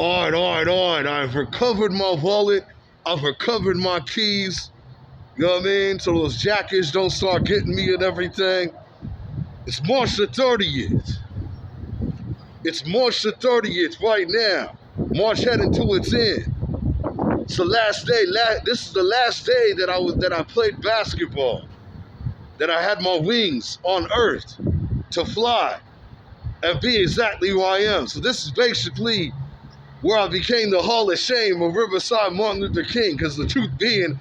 All right. I've recovered my wallet. I've recovered my keys. You know what I mean? So those jackets don't start getting me and everything. It's March the 30th. It's March the 30th right now. March heading to its end. It's the last day. This is the last day that I played basketball. That I had my wings on earth to fly and be exactly who I am. So this is basically where I became the Hall of Shame of Riverside Martin Luther King, because the truth being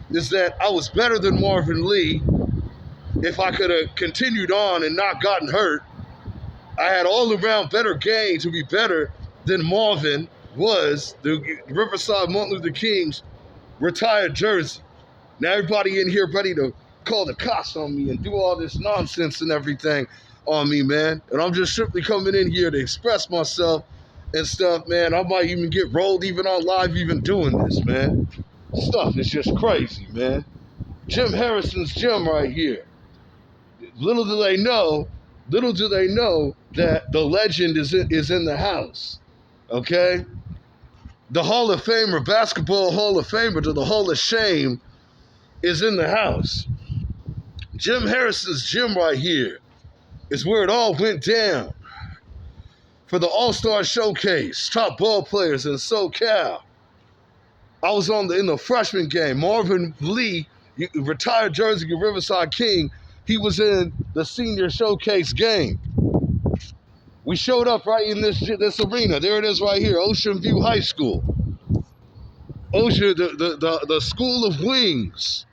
is that I was better than Marvin Lee. If I could have continued on and not gotten hurt, I had all around better game to be better than Marvin was, the Riverside Martin Luther King's retired jersey. Now everybody in here ready to call the cops on me and do all this nonsense and everything on me, man. And I'm just simply coming in here to express myself and stuff, man. I might even get rolled even on live even doing this, man. Stuff is just crazy, man. Jim Harrison's gym right here. Little do they know that the legend is in the house, okay? The Hall of Famer, basketball Hall of Famer to the Hall of Shame is in the house. Jim Harrison's gym right here is where it all went down for the All-Star Showcase, top ball players in SoCal. I was in the freshman game. Marvin Lee, retired jersey of Riverside King, he was in the senior showcase game. We showed up right in this arena. There it is right here, Ocean View High School. The School of Wings,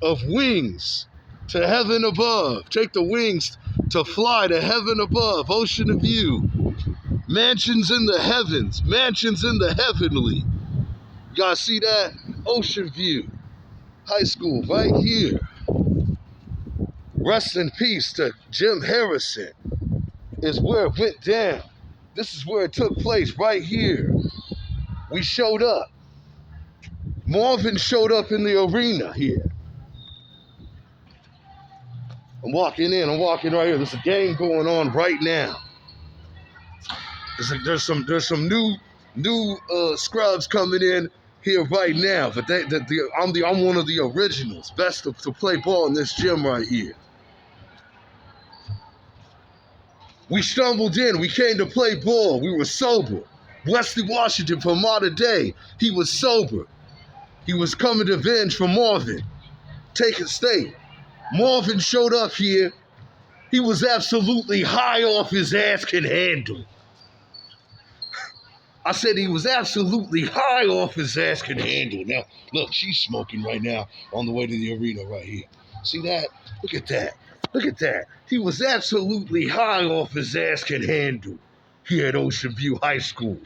of wings to heaven above. Take the wings to fly to heaven above. Ocean View, mansions in the heavens, mansions in the heavenly. You guys see that? Ocean View High School right here. Rest in peace to Jim Harrison is where it went down. This is where it took place, right here. We showed up. Marvin showed up in the arena here. I'm walking right here. There's a game going on right now. There's some new scrubs coming in here right now, but I'm one of the originals, best to play ball in this gym right here. We stumbled in. We came to play ball. We were sober. Wesley Washington from modern day, he was sober. He was coming to avenge for Marvin, taking state. Marvin showed up here. He was absolutely high off his ass can handle. I said he was absolutely high off his ass can handle. Now, look, she's smoking right now on the way to the arena right here. See that? Look at that. Look at that. He was absolutely high off his ass can handle here at Ocean View High School.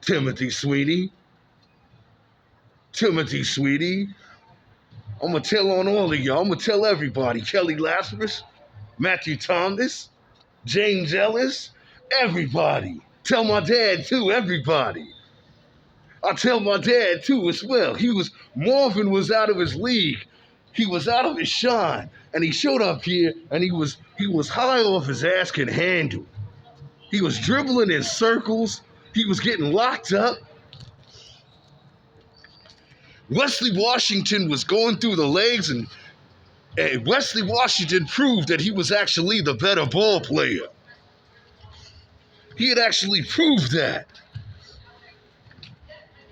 Timothy Sweetie. I'm going to tell on all of y'all. I'm going to tell everybody. Kelly Lazarus, Matthew Thomas, James Ellis, everybody. Tell my dad too, everybody. I tell my dad too as well. Marvin was out of his league. He was out of his shine. And he showed up here and he was high off his ass can handle. He was dribbling in circles. He was getting locked up. Wesley Washington was going through the legs, and Wesley Washington proved that he was actually the better ball player. He had actually proved that.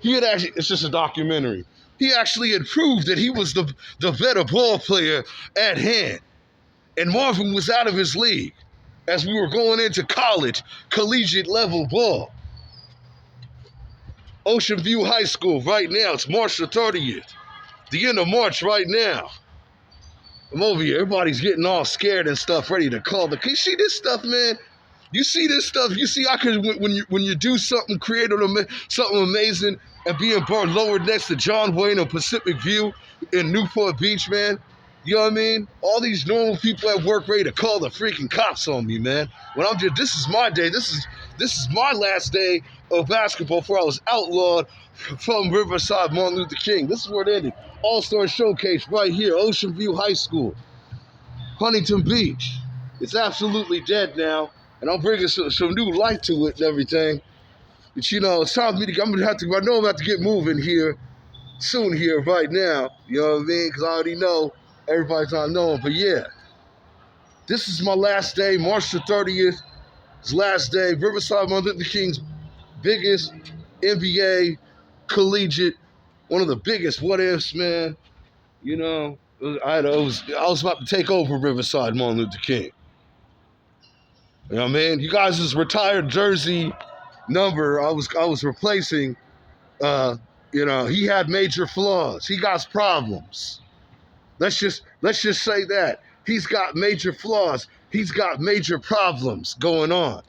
It's just a documentary. He actually had proved that he was the better ball player at hand. And Marvin was out of his league as we were going into collegiate level ball. Ocean View High School right now. It's March the 30th. The end of March right now. I'm over here. Everybody's getting all scared and stuff, ready to call the... You see this stuff, man? You see this stuff? You see, when you do something creative, something amazing, and being burned lower next to John Wayne or Pacific View in Newport Beach, man, you know what I mean? All these normal people at work ready to call the freaking cops on me, man. This is my day. This is my last day of basketball before I was outlawed from Riverside Martin Luther King. This is where it ended. All-Star Showcase right here, Ocean View High School, Huntington Beach. It's absolutely dead now, and I'm bringing some new light to it and everything. But it's time for me to. I know I'm gonna have to get moving here soon here right now. You know what I mean? Because I already know everybody's not knowing. But yeah, this is my last day, March the 30th. It's last day. Riverside, Martin Luther King's biggest NBA collegiate, one of the biggest what ifs, man. I was about to take over Riverside, Martin Luther King. You know what I mean? You guys' retired jersey number, I was replacing. He had major flaws. He got problems. Let's just say that he's got major flaws. He's got major problems going on.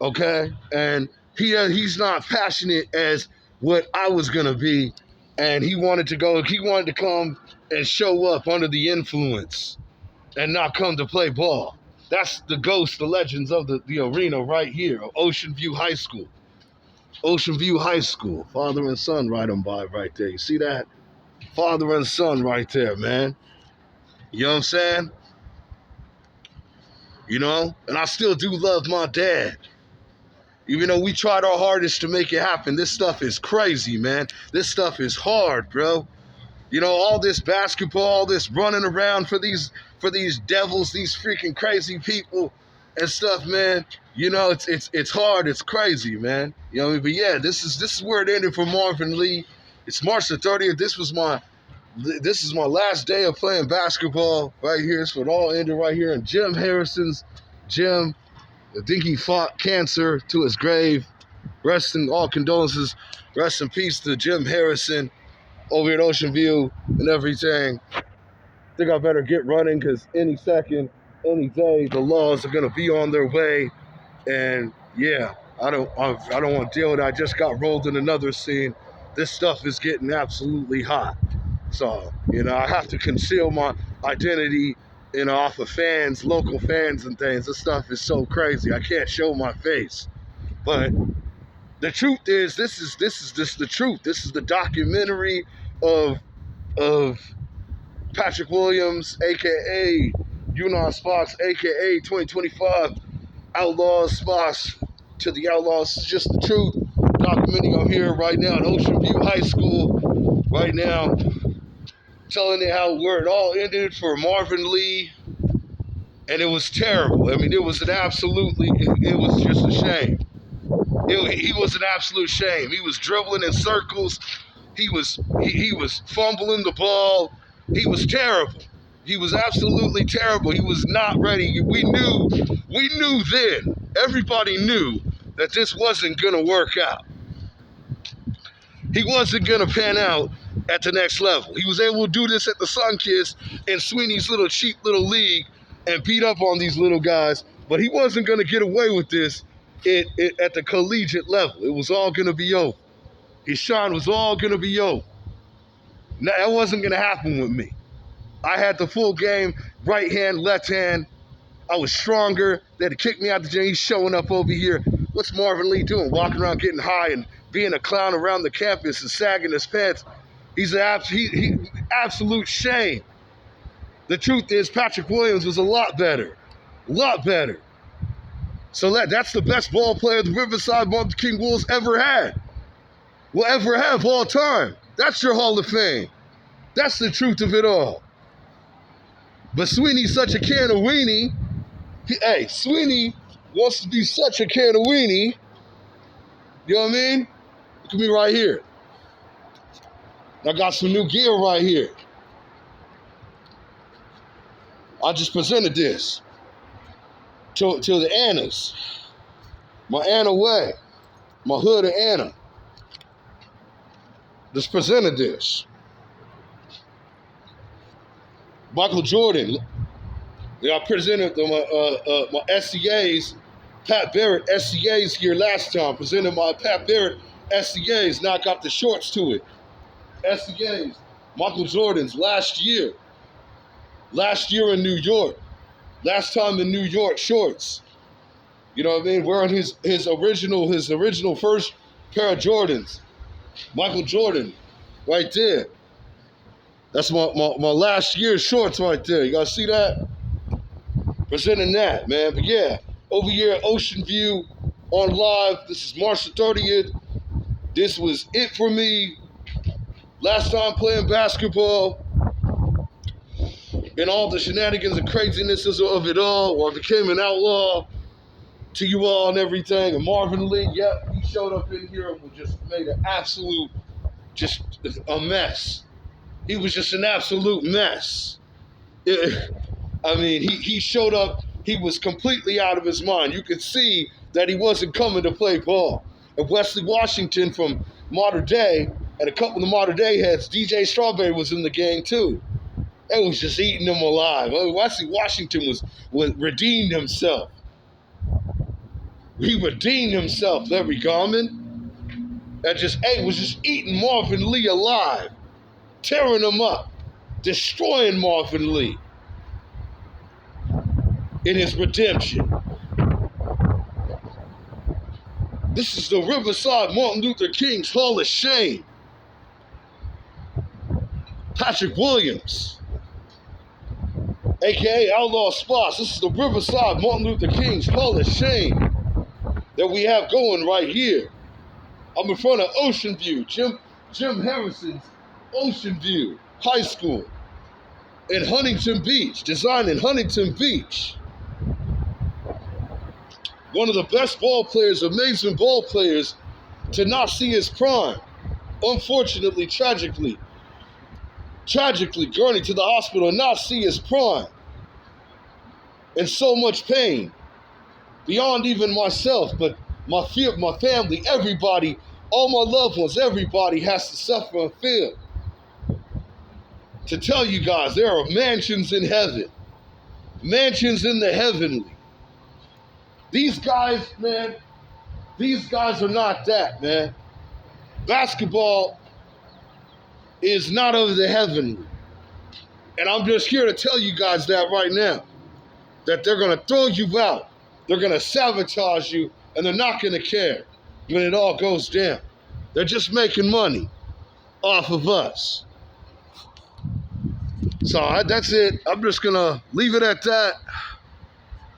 Okay, and he's not passionate as what I was gonna be, and he wanted to come and show up under the influence and not come to play ball. That's the ghost, the legends of the arena right here, Ocean View High School. Ocean View High School, father and son riding by right there. You see that? Father and son right there, man. You know what I'm saying? And I still do love my dad. Even though we tried our hardest to make it happen, this stuff is crazy, man. This stuff is hard, bro. All this basketball, all this running around for these devils, these freaking crazy people and stuff, man. It's hard, it's crazy, man. You know what I mean? But yeah, this is where it ended for Marvin Lee. It's March the 30th. This is my last day of playing basketball right here. So it all ended right here in Jim Harrison's gym. I think he fought cancer to his grave. All condolences. Rest in peace to Jim Harrison over at Ocean View and everything. I think I better get running because any second, any day, the laws are gonna be on their way. And yeah, I don't want to deal with it. I just got rolled in another scene. This stuff is getting absolutely hot. So, I have to conceal my identity, off of fans, local fans and things. This stuff is so crazy. I can't show my face. But the truth is, this is the truth. This is the documentary of Patrick Williams, aka Unon Spots, aka 2025 Outlaws Spots to the Outlaws. This is just the truth. Documenting I'm here right now at Ocean View High School right now, telling it where it all ended for Marvin Lee. And it was terrible. I mean, it was it was just a shame. He was an absolute shame. He was dribbling in circles. He was fumbling the ball. He was terrible. He was absolutely terrible. He was not ready. We knew then. Everybody knew that this wasn't gonna work out. He wasn't gonna pan out at the next level. He was able to do this at the Sunkiss in Sweeney's little cheap little league and beat up on these little guys, but he wasn't gonna get away with this at the collegiate level. It was all gonna be over. His shine was all gonna be over. Now, that wasn't gonna happen with me. I had the full game, right hand, left hand. I was stronger. They had to kick me out the gym. He's showing up over here. What's Marvin Lee doing? Walking around getting high and being a clown around the campus and sagging his pants. He's an absolute shame. The truth is, Patrick Williams was a lot better. A lot better. So that's the best ball player the Riverside Martin Luther King Wolves ever had. Will ever have all time. That's your Hall of Fame. That's the truth of it all. But Sweeney's such a can of weenie. Sweeney wants to be such a can of weenie. You know what I mean? Look at me right here. I got some new gear right here. I just presented this to the Annas. My Anna way. My hood of Anna. Just presented this. Michael Jordan. I presented my SCAs, Pat Barrett SCAs here last time. Presented my Pat Barrett SCAs. Now I got the shorts to it. SCAs. Michael Jordan's last year. Last year in New York. Last time in New York shorts. You know what I mean? Wearing his original first pair of Jordans. Michael Jordan, right there. That's my last year's shorts right there. You guys see that? Presenting that, man. But yeah, over here at Ocean View on live. This is March the 30th. This was it for me. Last time playing basketball and all the shenanigans and craziness of it all, or I became an outlaw to you all and everything. And Marvin Lee, yep, he showed up in here and just made an absolute, just a mess. He was just an absolute mess. I mean, he showed up, he was completely out of his mind. You could see that he wasn't coming to play ball. And Wesley Washington from Modern Day, and a couple of Modern Day heads, DJ Strawberry was in the game too. It was just eating them alive. I mean, Wesley Washington was redeemed himself. He redeemed himself, Larry Garmin. And was just eating Marvin Lee alive, tearing him up, destroying Marvin Lee in his redemption. This is the Riverside Martin Luther King's Hall of Shame. Patrick Williams, aka Outlaw Spots. This is the Riverside Martin Luther King's Hall of Shame that we have going right here. I'm in front of Ocean View, Jim Harrison's Ocean View High School in Huntington Beach, designed in Huntington Beach. One of the best ball players, amazing ball players, to not see his prime. Unfortunately, tragically, journey to the hospital and not see his prime. In so much pain, beyond even myself, but my family, everybody, all my loved ones, everybody has to suffer and feel. To tell you guys, there are mansions in heaven, mansions in the heavenly. These guys, man, these guys are not that, man. Basketball is not of the heavenly. And I'm just here to tell you guys that right now, that they're going to throw you out. They're going to sabotage you, and they're not going to care when it all goes down. They're just making money off of us. So that's it. I'm just going to leave it at that.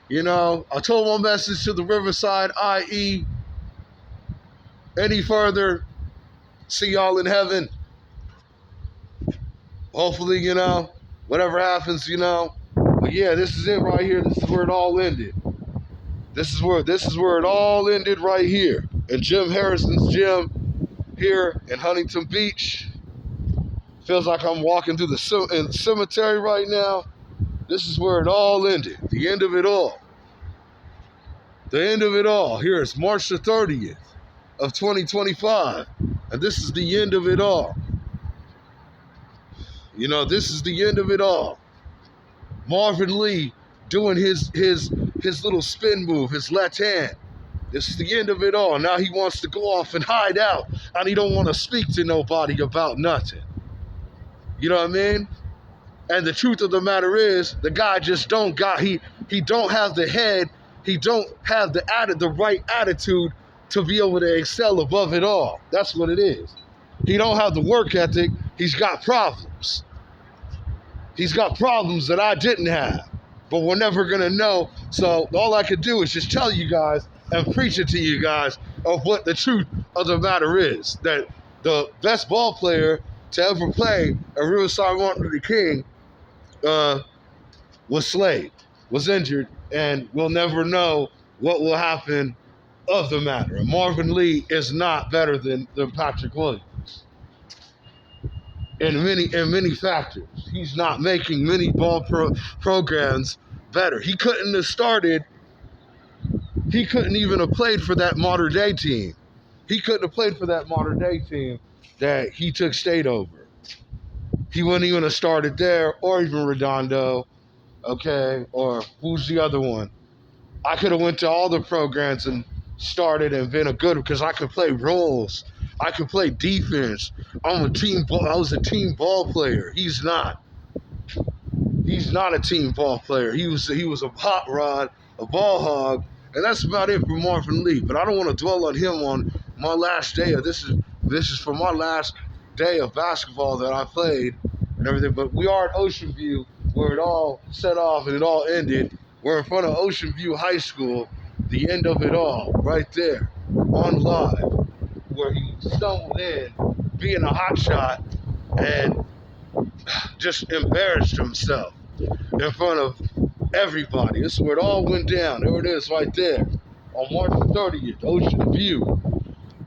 You know, I told my message to the Riverside, i.e., any further, see y'all in heaven. Hopefully, you know, whatever happens, you know. But yeah, this is it right here. This is where it all ended. This is where it all ended right here. In Jim Harrison's gym here in Huntington Beach. Feels like I'm walking through the cemetery right now. This is where it all ended. The end of it all. The end of it all. Here it's March the 30th of 2025. And this is the end of it all. You know, this is the end of it all. Marvin Lee doing his little spin move, his left hand. This is the end of it all. Now he wants to go off and hide out. And he don't want to speak to nobody about nothing. You know what I mean? And the truth of the matter is, the guy just don't have the head, he don't have the right attitude to be able to excel above it all. That's what it is. He don't have the work ethic, he's got problems. He's got problems that I didn't have, but we're never gonna know. So all I could do is just tell you guys and preach it to you guys of what the truth of the matter is. That the best ball player to ever play at Riverside Martin Luther King was slayed, was injured, and we'll never know what will happen of the matter. And Marvin Lee is not better than Patrick Williams in many factors. He's not making many ball programs better. He couldn't have started. He couldn't even have played for that Modern Day team. He couldn't have played for that Modern Day team that he took state over. He wouldn't even have started there, or even Redondo, okay, or who's the other one? I could have went to all the programs and started and been a good, because I could play roles. I could play defense. I was a team ball player. He's not. He's not a team ball player. He was a hot rod, a ball hog, and that's about it for Marvin Lee. But I don't want to dwell on him on my last day of this is for my last day of basketball that I played and everything. But we are at Ocean View, where it all set off and it all ended. We're in front of Ocean View High School The end of it all, right there, on live, where he stumbled in, being a hotshot, and just embarrassed himself in front of everybody. This is where it all went down. There it is right there. On March the 30th,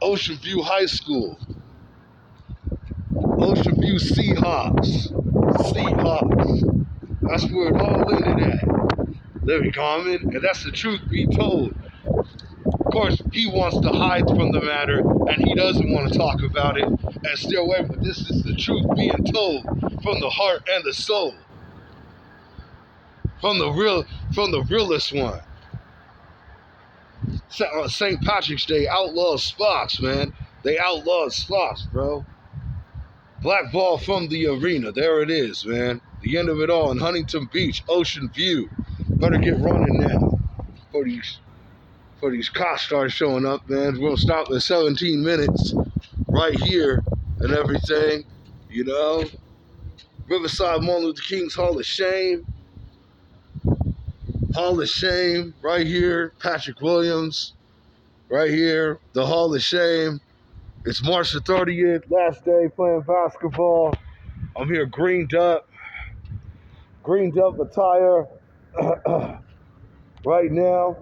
Ocean View High School. Ocean View Seahawks. That's where it all ended at. Larry Common, and that's the truth be told. Of course, he wants to hide from the matter, and he doesn't want to talk about it and stay away, but this is the truth being told from the heart and the soul. From the realest one. St. Patrick's Day outlawed spots, man. They outlawed spots, bro. Black ball from the arena. There it is, man. The end of it all in Huntington Beach, Ocean View. Better get running now for these cops start showing up, man. We'll stop in 17 minutes right here and everything, you know. Riverside, Martin Luther King's Hall of Shame. Hall of Shame right here. Patrick Williams right here. The Hall of Shame. It's March the 30th, last day playing basketball. I'm here greened up attire right now.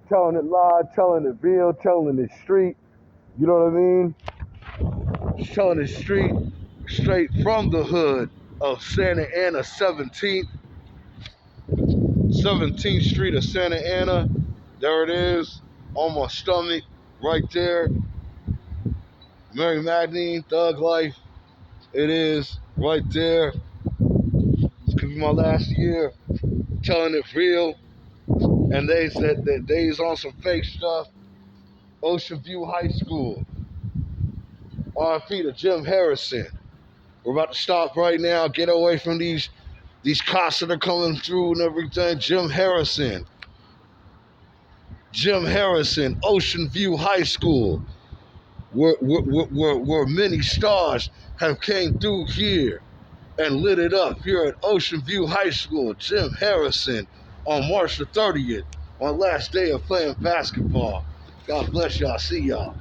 Telling it live, telling it real, telling it street. You know what I mean? Just telling it street, straight from the hood of Santa Ana 17th. 17th Street of Santa Ana. There it is, on my stomach, right there. Mary Magdalene, Thug Life. It is right there. This could be my last year telling it real. And they said that they's on some fake stuff. Ocean View High School. RIP to Jim Harrison. We're about to stop right now. Get away from these cops that are coming through and everything. Jim Harrison, Ocean View High School. Where many stars have came through here and lit it up here at Ocean View High School. Jim Harrison on March the 30th, on last day of playing basketball. God bless y'all. See y'all.